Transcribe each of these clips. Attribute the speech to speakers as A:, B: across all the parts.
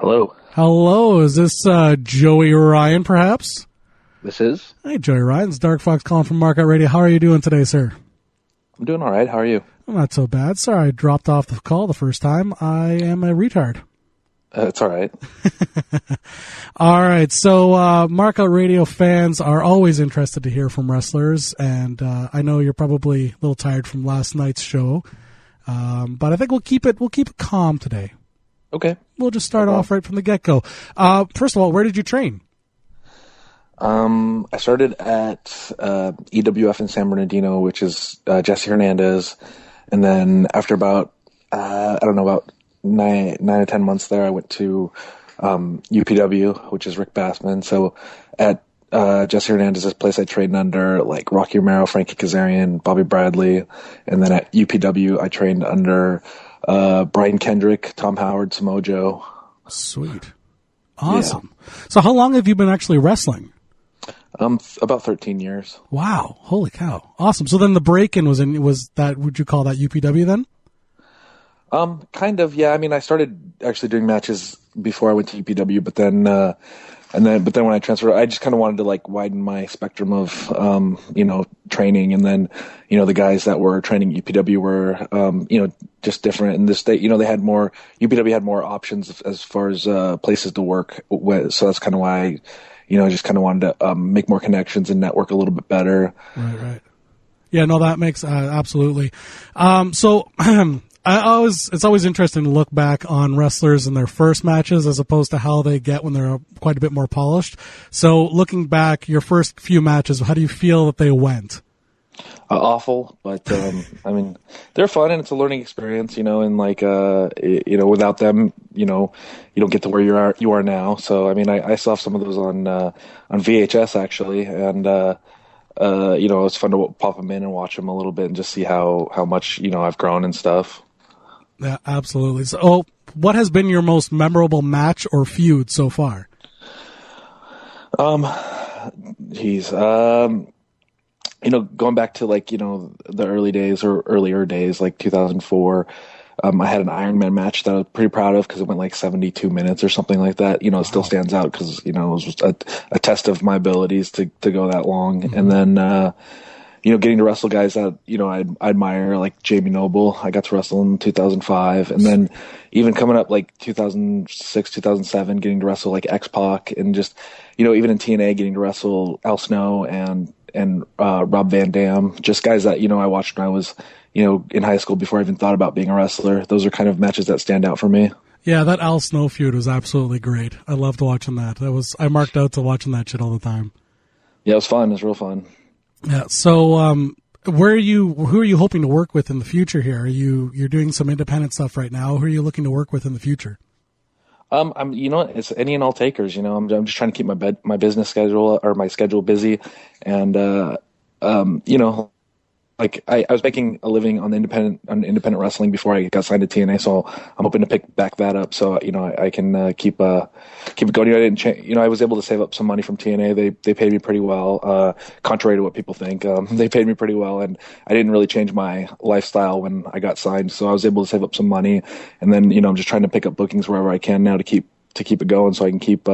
A: Hello.
B: Hello, is this Joey Ryan, perhaps?
A: This is?
B: Hey, Joey Ryan. It's DarkFox calling from Market Radio. How are you doing today, sir?
A: I'm doing all right. How are you?
B: I'm not so bad. Sorry I dropped off the call the first time. I am a retard.
A: It's all right.
B: All right, so Markout Radio fans are always interested to hear from wrestlers, and I know you're probably a little tired from last night's show, but I think we'll keep it calm today.
A: Okay.
B: We'll just start off right from the get-go. First of all, where did you train?
A: I started at EWF in San Bernardino, which is Jesse Hernandez, and then after about about 9 or 10 months there, I went to UPW, which is Rick Bassman. So at Jesse Hernandez's place, I trained under like Rocky Romero, Frankie Kazarian, Bobby Bradley, and then at UPW, I trained under Brian Kendrick, Tom Howard, Samoa Joe.
B: Sweet, awesome. Yeah. So how long have you been actually wrestling?
A: About 13 years.
B: Wow, holy cow, awesome. So then the break-in was that? Would you call that UPW then?
A: Kind of, yeah. I mean, I started actually doing matches before I went to UPW, but then when I transferred, I just kind of wanted to like widen my spectrum of, training. And then, the guys that were training UPW were, just different in the state. UPW had more options as far as, places to work. So that's kind of why I just kind of wanted to, make more connections and network a little bit better.
B: Right. Yeah, no, that makes, absolutely. It's always interesting to look back on wrestlers in their first matches as opposed to how they get when they're quite a bit more polished. So looking back, your first few matches, how do you feel that they went?
A: Awful, but I mean, they're fun and it's a learning experience, and like without them, you don't get to where you are now. So I mean, I still have some of those on VHS actually, and it's fun to pop them in and watch them a little bit and just see how much I've grown and stuff.
B: Yeah, absolutely. So, what has been your most memorable match or feud so far?
A: Going back to like, the early days or earlier days, like 2004, I had an Iron Man match that I was pretty proud of because it went like 72 minutes or something like that. It still stands out because, it was just a test of my abilities to go that long. Mm-hmm. And then, getting to wrestle guys that, I admire, like Jamie Noble. I got to wrestle in 2005. And then even coming up like 2006, 2007, getting to wrestle like X-Pac and just, even in TNA, getting to wrestle Al Snow and Rob Van Dam, just guys that, I watched when I was, in high school before I even thought about being a wrestler. Those are kind of matches that stand out for me.
B: Yeah, that Al Snow feud was absolutely great. I loved watching that. I marked out to watching that shit all the time.
A: Yeah, it was fun. It was real fun.
B: Yeah. So, who are you hoping to work with in the future here? You're doing some independent stuff right now. Who are you looking to work with in the future?
A: It's any and all takers. I'm just trying to keep my business schedule or my schedule busy, and like I was making a living on independent wrestling before I got signed to TNA, so I'm hoping to pick back that up. So I can keep it going. I didn't change. I was able to save up some money from TNA. They paid me pretty well, contrary to what people think. They paid me pretty well, and I didn't really change my lifestyle when I got signed. So I was able to save up some money, and then I'm just trying to pick up bookings wherever I can now to keep it going, so I can keep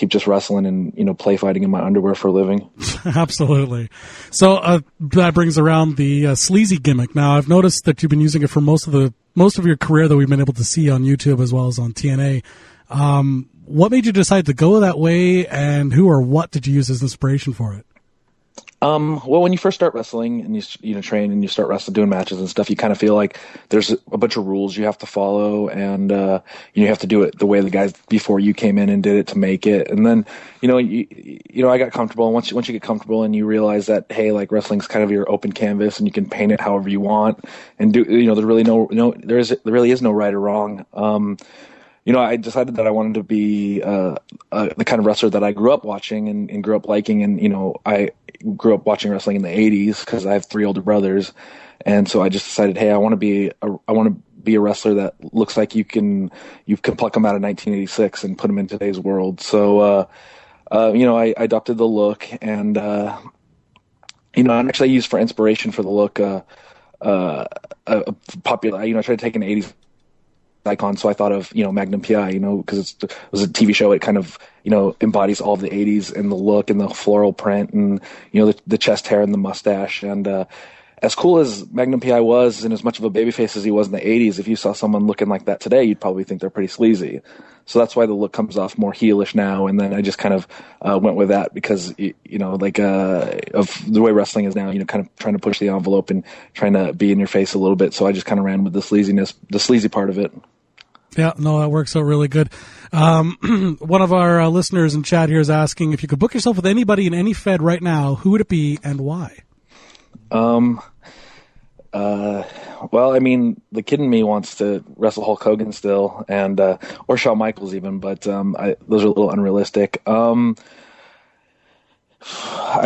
A: just wrestling and play fighting in my underwear for a living.
B: Absolutely. So that brings around the sleazy gimmick. Now I've noticed that you've been using it for most of your career that we've been able to see on YouTube as well as on TNA. What made you decide to go that way, and who or what did you use as inspiration for it?
A: Well, when you first start wrestling and you train and you start wrestling, doing matches and stuff, you kind of feel like there's a bunch of rules you have to follow, and you have to do it the way the guys before you came in and did it to make it. And then, I got comfortable. Once you get comfortable and you realize that, hey, like wrestling's kind of your open canvas and you can paint it however you want and do. There really there really is no right or wrong. I decided that I wanted to be the kind of wrestler that I grew up watching and grew up liking. And, I grew up watching wrestling in the 80s because I have 3 older brothers. And so I just decided, hey, I want to be a wrestler that looks like you can pluck them out of 1986 and put them in today's world. So, I adopted the look and, and actually I used for inspiration for the look, popular, I tried to take an 80s icon. So I thought of, Magnum PI, because it was a TV show. It kind of, embodies all of the 80s and the look and the floral print and, the chest hair and the mustache. And, as cool as Magnum PI was and as much of a babyface as he was in the 80s, if you saw someone looking like that today, you'd probably think they're pretty sleazy. So that's why the look comes off more heelish now. And then I just kind of went with that because, of the way wrestling is now, kind of trying to push the envelope and trying to be in your face a little bit. So I just kind of ran with the sleaziness, the sleazy part of it.
B: Yeah, no, that works out really good. One of our listeners in chat here is asking if you could book yourself with anybody in any Fed right now, who would it be and why?
A: Well, I mean, the kid in me wants to wrestle Hulk Hogan still, and or Shawn Michaels even, but those are a little unrealistic. I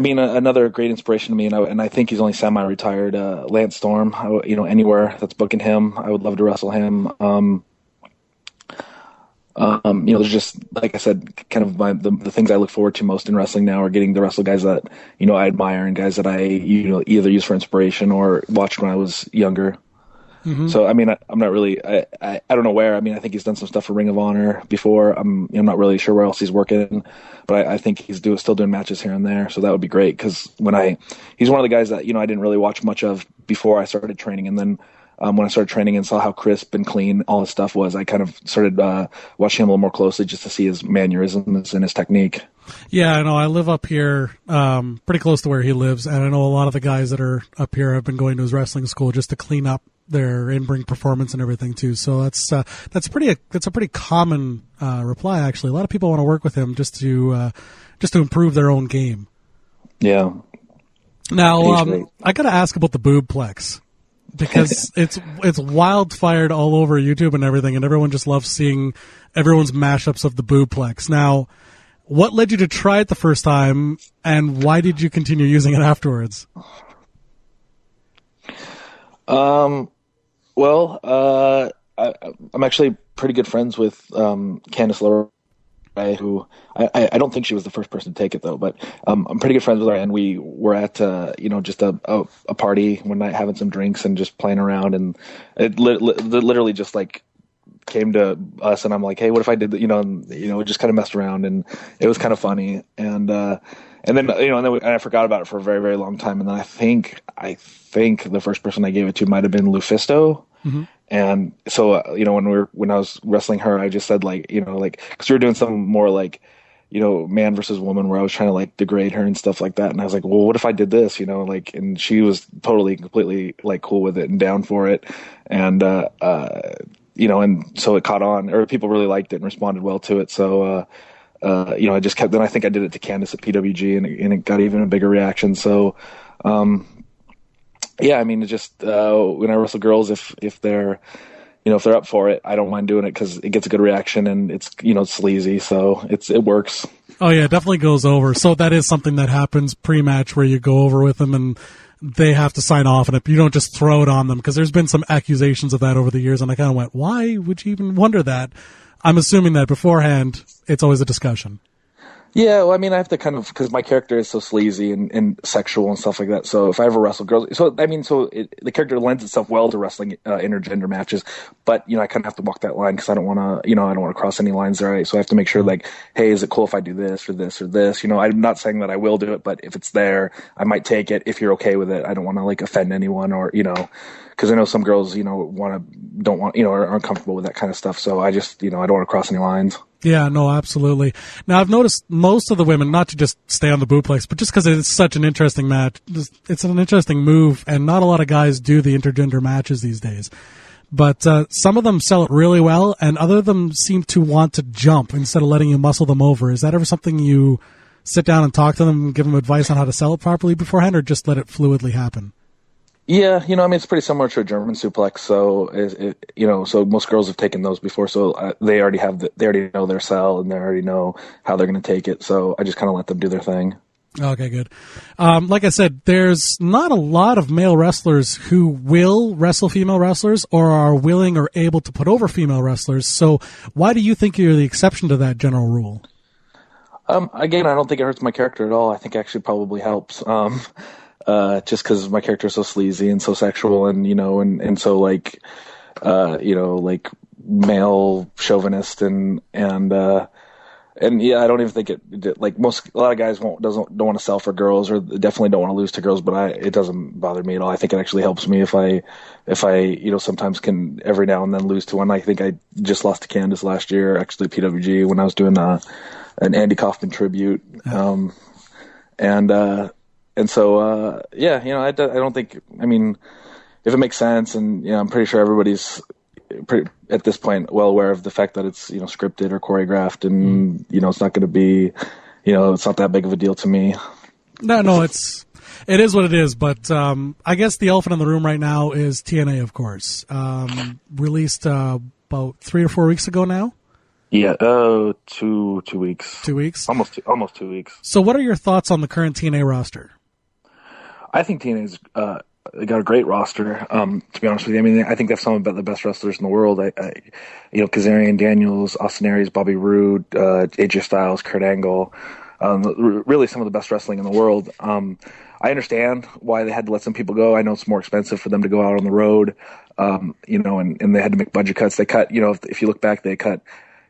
A: mean, another great inspiration to me, and I think he's only semi-retired. Lance Storm, anywhere that's booking him, I would love to wrestle him. There's just, like I said, kind of the things I look forward to most in wrestling now are getting to wrestle guys that, I admire and guys that I, either use for inspiration or watched when I was younger. Mm-hmm. So, I mean, I'm not really, I don't know where. I mean, I think he's done some stuff for Ring of Honor before. I'm not really sure where else he's working, but I think he's still doing matches here and there. So that would be great because he's one of the guys that, I didn't really watch much of before I started training. And then, when I started training and saw how crisp and clean all his stuff was, I kind of started watching him a little more closely just to see his mannerisms and his technique.
B: Yeah, I know. I live up here pretty close to where he lives, and I know a lot of the guys that are up here have been going to his wrestling school just to clean up their in-ring performance and everything too. So that's a pretty common reply, actually. A lot of people want to work with him just to improve their own game.
A: Yeah.
B: Now, I got to ask about the Boob Flex. Because it's wildfired all over YouTube and everything, and everyone just loves seeing everyone's mashups of the Boob Flex. Now, what led you to try it the first time, and why did you continue using it afterwards? I'm actually pretty good friends with Candice LeRae, who I don't think she was the first person to take it though, but I'm pretty good friends with her, and we were at just a party one night having some drinks and just playing around, and it literally just like came to us, and I'm like, hey, what if I did that? We just kind of messed around, and it was kind of funny, and then I forgot about it for a very, very long time, and then I think the first person I gave it to might have been Lufisto. Mm-hmm. And so, when I was wrestling her, I just said because we were doing some more man versus woman where I was trying to degrade her and stuff like that. And I was like, well, what if I did this, and she was completely cool with it and down for it. And, and so it caught on, or people really liked it and responded well to it. So, I just kept, then I think I did it to Candice at PWG and it got even a bigger reaction. So, yeah, I mean, it just when I wrestle girls, if they're up for it, I don't mind doing it because it gets a good reaction and it's sleazy, so it works. Oh yeah, it definitely goes over. So that is something that happens pre-match where you go over with them and they have to sign off, and if you don't just throw it on them, because there's been some accusations of that over the years, and I kind of went, why would you even wonder that? I'm assuming that beforehand it's always a discussion.
A: Yeah, well, I mean, I have to kind of, because my character is so sleazy and sexual and stuff like that. So if I ever wrestle girls, the character lends itself well to wrestling intergender matches. But I kind of have to walk that line because I don't want to, I don't want to cross any lines there. Right? So I have to make sure, hey, is it cool if I do this or this or this? I'm not saying that I will do it, but if it's there, I might take it if you're okay with it. I don't want to offend anyone or because I know some girls don't want are uncomfortable with that kind of stuff. So I just I don't want to cross any lines.
B: Yeah, no, absolutely. Now, I've noticed most of the women, not to just stay on the Boob Flex, but just because it's such an interesting match, it's an interesting move, and not a lot of guys do the intergender matches these days. But some of them sell it really well, and other of them seem to want to jump instead of letting you muscle them over. Is that ever something you sit down and talk to them and give them advice on how to sell it properly beforehand, or just let it fluidly happen?
A: Yeah, it's pretty similar to a German suplex. So, so most girls have taken those before. So they already know their sell and they already know how they're going to take it. So I just kind of let them do their thing.
B: Okay, good. Like I said, there's not a lot of male wrestlers who will wrestle female wrestlers or are willing or able to put over female wrestlers. So why do you think you're the exception to that general rule?
A: Again, I don't think it hurts my character at all. I think it actually probably helps. Just because my character is so sleazy and so sexual, and and so male chauvinist and yeah, I don't even think like a lot of guys don't want to sell for girls, or definitely don't want to lose to girls. But it doesn't bother me at all. I think it actually helps me if I sometimes can every now and then lose to one. I think I just lost to Candace last year, actually at PWG, when I was doing an Andy Kaufman tribute. And so yeah, I don't think. I mean, if it makes sense, and I'm pretty sure everybody's at this point well aware of the fact that it's scripted or choreographed, and it's not going to be it's not that big of a deal to me.
B: No, it is what it is. But I guess the elephant in the room right now is TNA, of course, released about 3 or 4 weeks ago now.
A: Yeah, 2 weeks.
B: 2 weeks,
A: almost 2 weeks.
B: So what are your thoughts on the current TNA roster?
A: I think TNA's got a great roster. To be honest with you, I mean, I think they have some of the best wrestlers in the world. Kazarian, Daniels, Austin Aries, Bobby Roode, AJ Styles, Kurt Angle, really some of the best wrestling in the world. I understand why they had to let some people go. I know it's more expensive for them to go out on the road, and they had to make budget cuts. They cut, if you look back, they cut.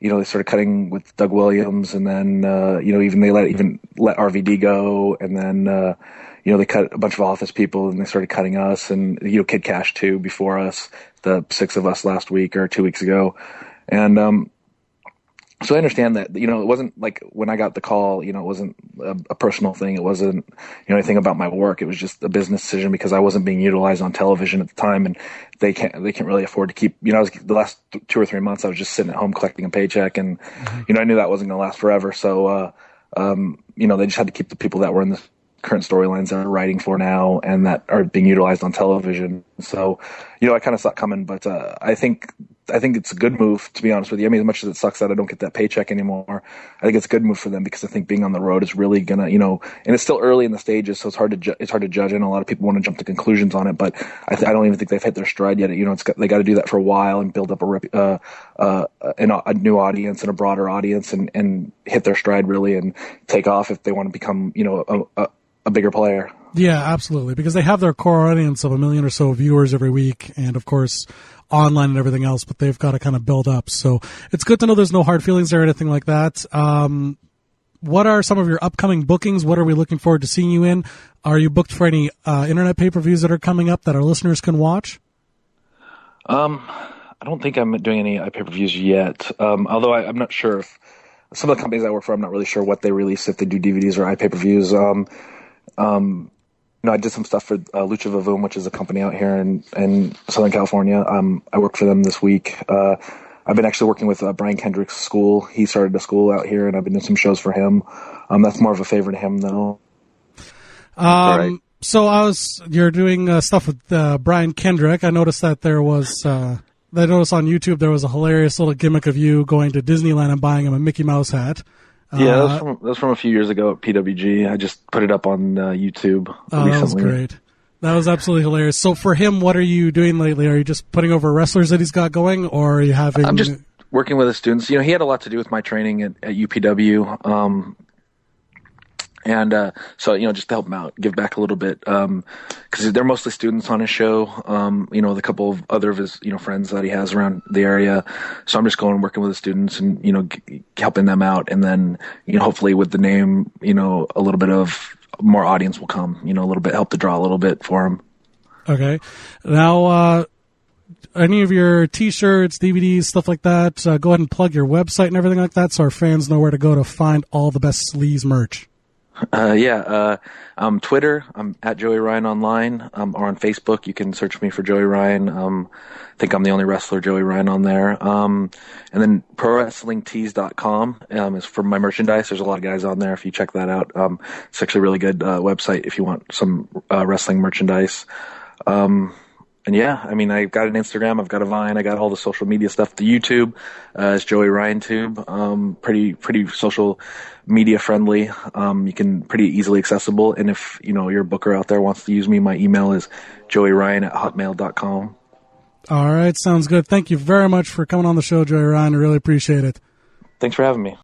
A: They started cutting with Doug Williams, and then they let RVD go, and then they cut a bunch of office people, and they started cutting us, and Kid Cash too before us, the 6 of us last week or 2 weeks ago, and so I understand that it wasn't like when I got the call, it wasn't a personal thing, it wasn't anything about my work, it was just a business decision because I wasn't being utilized on television at the time, and they can't really afford to keep. I was the last 2 or 3 months I was just sitting at home collecting a paycheck, and I knew that wasn't going to last forever, so they just had to keep the people that were in the current storylines that are writing for now and that are being utilized on television. So, I kind of saw it coming, but I think it's a good move, to be honest with you. I mean, as much as it sucks that I don't get that paycheck anymore, I think it's a good move for them because I think being on the road is really gonna, and it's still early in the stages, so it's hard to judge. I know a lot of people want to jump to conclusions on it, but I don't even think they've hit their stride yet. They got to do that for a while and build up a new audience and a broader audience and hit their stride really and take off if they want to become, a bigger player.
B: Yeah, absolutely. Because they have their core audience of 1 million or so viewers every week, and of course online and everything else, but they've got to kind of build up. So it's good to know there's no hard feelings there or anything like that. What are some of your upcoming bookings? What are we looking forward to seeing you in? Are you booked for any internet pay-per-views that are coming up that our listeners can watch?
A: I don't think I'm doing any pay-per-views yet. Although I'm not sure if some of the companies I work for, I'm not really sure what they release, if they do DVDs or pay-per-views. I did some stuff for Lucha Vavoom, which is a company out here in Southern California. I worked for them this week. I've been actually working with Brian Kendrick's school. He started a school out here, and I've been doing some shows for him. That's more of a favor to him, though.
B: Right. So you're doing stuff with Brian Kendrick. I noticed that there was. I noticed on YouTube there was a hilarious little gimmick of you going to Disneyland and buying him a Mickey Mouse hat.
A: Yeah, that was from a few years ago at PWG. I just put it up on YouTube recently.
B: That was great. That was absolutely hilarious. So for him, what are you doing lately? Are you just putting over wrestlers that he's got going, or are you having...
A: I'm just working with his students. He had a lot to do with my training at UPW. So, just to help him out, give back a little bit, because they're mostly students on his show, with a couple of other of his, friends that he has around the area. So I'm just going and working with the students and, helping them out. And then, hopefully with the name, a little bit of more audience will come, a little bit, help to draw a little bit for him.
B: Okay. Now, any of your T-shirts, DVDs, stuff like that, go ahead and plug your website and everything like that so our fans know where to go to find all the best sleaze merch.
A: Twitter, I'm at Joey Ryan Online, or on Facebook, you can search me for Joey Ryan. I think I'm the only wrestler Joey Ryan on there. And then ProWrestlingTees.com, is for my merchandise. There's a lot of guys on there if you check that out. It's actually a really good, website if you want some, wrestling merchandise. And yeah, I mean, I've got an Instagram, I've got a Vine, I got all the social media stuff. The YouTube is Joey Ryan Tube. Pretty social media friendly. You can pretty easily accessible. And if your booker out there wants to use me, my email is joeyryan@hotmail.com.
B: All right, sounds good. Thank you very much for coming on the show, Joey Ryan. I really appreciate it.
A: Thanks for having me.